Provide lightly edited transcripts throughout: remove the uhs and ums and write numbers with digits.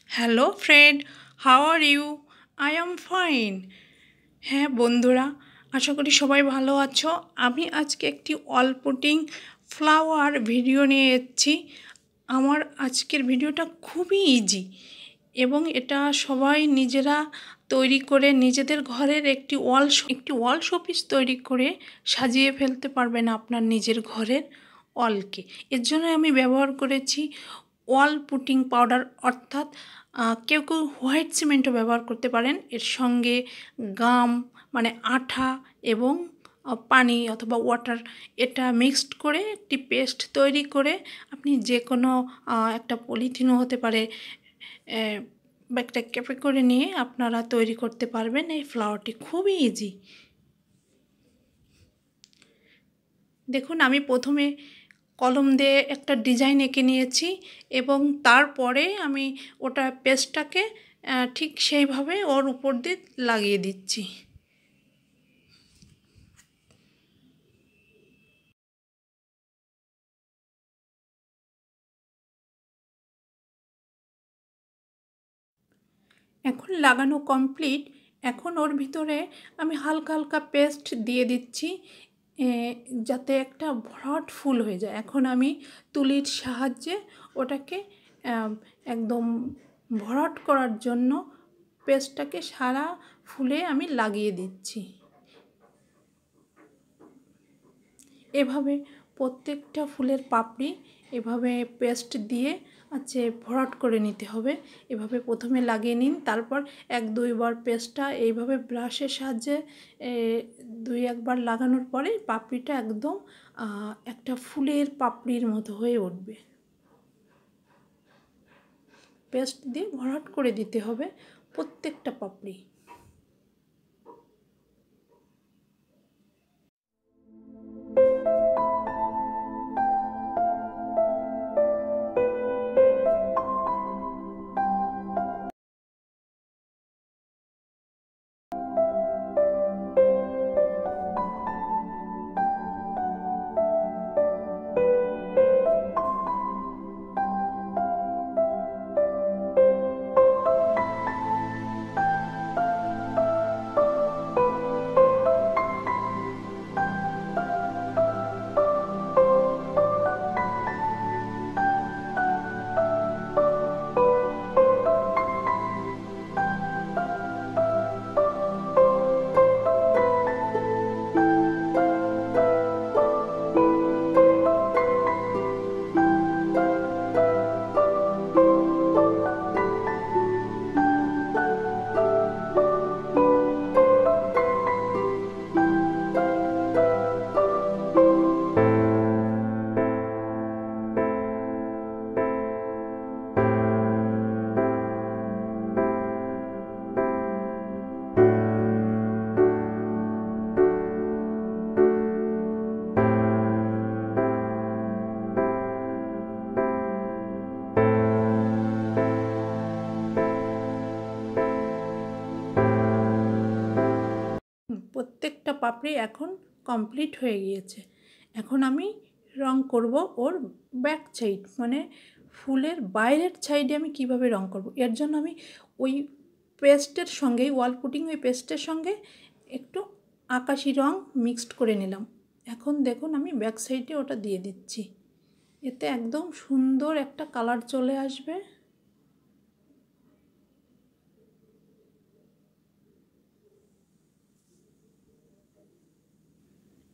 Hello friend, how are you? I am fine. হ্যাঁ বন্ধুরা, আশা করি সবাই ভালো আছো। আমি আজকে একটি ওয়াল পুটিং ফ্লাওয়ার ভিডিও নিয়ে এসেছি। আমার আজকের ভিডিওটা খুবই ইজি এবং এটা সবাই নিজেরা তৈরি করে নিজেদের ঘরের একটি ওয়াল শোপিস তৈরি করে সাজিয়ে ফেলতে পারবেন আপনার নিজের ঘরের ওয়ালকে। এর জন্য আমি ব্যবহার করেছি ওয়াল পুটিং পাউডার, অর্থাৎ কেউ কেউ হোয়াইট সিমেন্টও ব্যবহার করতে পারেন। এর সঙ্গে গাম মানে আঠা এবং পানি অথবা ওয়াটার, এটা মিক্সড করে একটি পেস্ট তৈরি করে আপনি যে কোনো একটা পলিথিনও হতে পারে, ব্যাগটা ক্যাপে করে নিয়ে আপনারা তৈরি করতে পারবেন এই ফ্লাওয়ারটি। খুবই ইজি। দেখুন, আমি প্রথমে কলম দিয়ে একটা ডিজাইন এঁকে নিয়েছি এবং তারপরে আমি ওটা পেস্টটাকে ঠিক সেইভাবে ওর উপর দিয়ে লাগিয়ে দিচ্ছি। এখন লাগানো কমপ্লিট। এখন ওর ভিতরে আমি হালকা হালকা পেস্ট দিয়ে দিচ্ছি যাতে একটা ভরাট ফুল হয়ে যায়। এখন আমি তুলির সাহায্যে ওটাকে একদম ভরাট করার জন্য পেস্টটাকে সারা ফুলে আমি লাগিয়ে দিচ্ছি। এভাবে প্রত্যেকটা ফুলের পাপড়ি এভাবে পেস্ট দিয়ে ভরাট করে নিতে হবে। এভাবে প্রথমে লাগিয়ে নিন, তারপর এক দুইবার পেস্টটা এইভাবে ব্রাশের সাহায্যে দুই একবার লাগানোর পরে পাপড়িটা একদম একটা ফুলের পাপড়ির মতো হয়ে উঠবে। পেস্ট দিয়ে ভরাট করে দিতে হবে প্রত্যেকটা পাপড়ি। প্রত্যেকটা পাপড়ি এখন কমপ্লিট হয়ে গিয়েছে। এখন আমি রং করব ওর ব্যাক সাইড, মানে ফুলের বাইরের সাইডে আমি কিভাবে রং করব। এর জন্য আমি ওই পেস্টের সঙ্গে, ওয়াল পুটিং ওই পেস্টের সঙ্গে একটু আকাশি রং মিক্সড করে নিলাম। এখন দেখুন আমি ব্যাক সাইডে ওটা দিয়ে দিচ্ছি। এতে একদম সুন্দর একটা কালার চলে আসবে।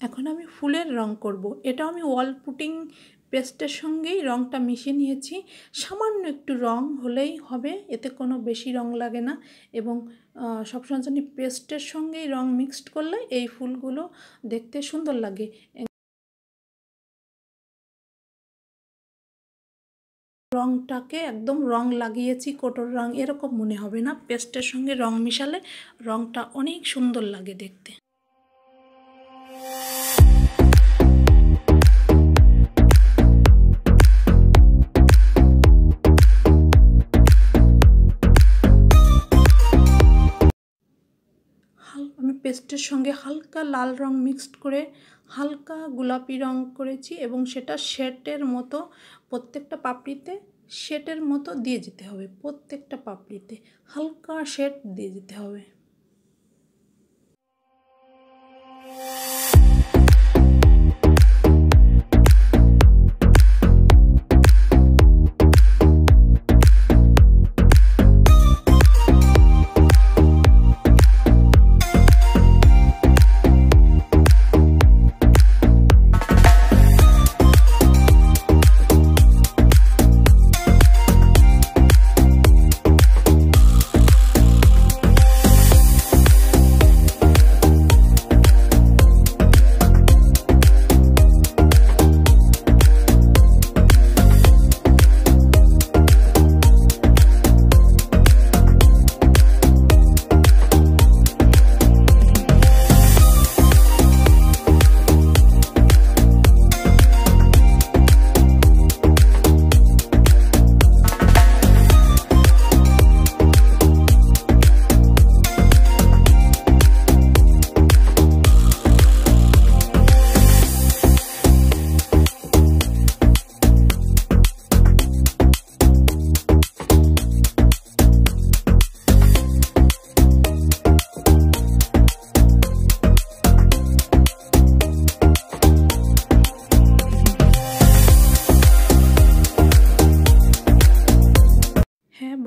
এখন আমি ফুলের রং করব। এটা আমি ওয়াল পুটিং পেস্টের সঙ্গেই রংটা মিশিয়ে নিয়েছি। সামান্য একটু রং হলেই হবে, এতে কোনো বেশি রং লাগে না। এবং সবসময় জানি পেস্টের সঙ্গেই রং মিক্সড করলে এই ফুলগুলো দেখতে সুন্দর লাগে। রংটাকে একদম রং লাগিয়েছি কোটোর রং এরকম মনে হবে না, পেস্টের সঙ্গে রং মিশালে রংটা অনেক সুন্দর লাগে দেখতে। আমি পেস্টের সঙ্গে হালকা লাল রং মিক্সড করে হালকা গোলাপি রং করেছি এবং সেটা শেডের মতো প্রত্যেকটা পাপড়িতে শেডের মতো দিয়ে যেতে হবে, প্রত্যেকটা পাপড়িতে হালকা শেড দিয়ে যেতে হবে।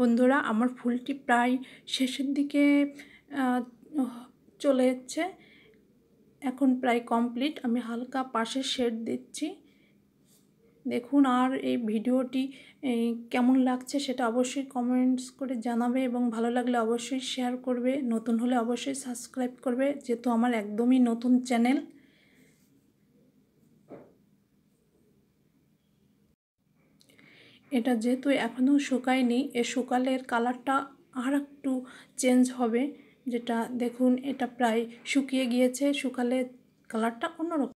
বন্ধুরা, আমার ফুলটি প্রায় শেষের দিকে চলে যাচ্ছে, এখন প্রায় কমপ্লিট। আমি হালকা পাশে শেড দিচ্ছি, দেখুন। আর এই ভিডিওটি কেমন লাগছে সেটা অবশ্যই কমেন্টস করে জানাবে এবং ভালো লাগলে অবশ্যই শেয়ার করবে, নতুন হলে অবশ্যই সাবস্ক্রাইব করবে, যেহেতু আমার একদমই নতুন চ্যানেল। এটা যেহেতু এখনও শুকায়নি, শুকালে এর কালারটা আর একটু চেঞ্জ হবে, যেটা দেখুন এটা প্রায় শুকিয়ে গিয়েছে, শুকালে কালারটা অন্যরকম।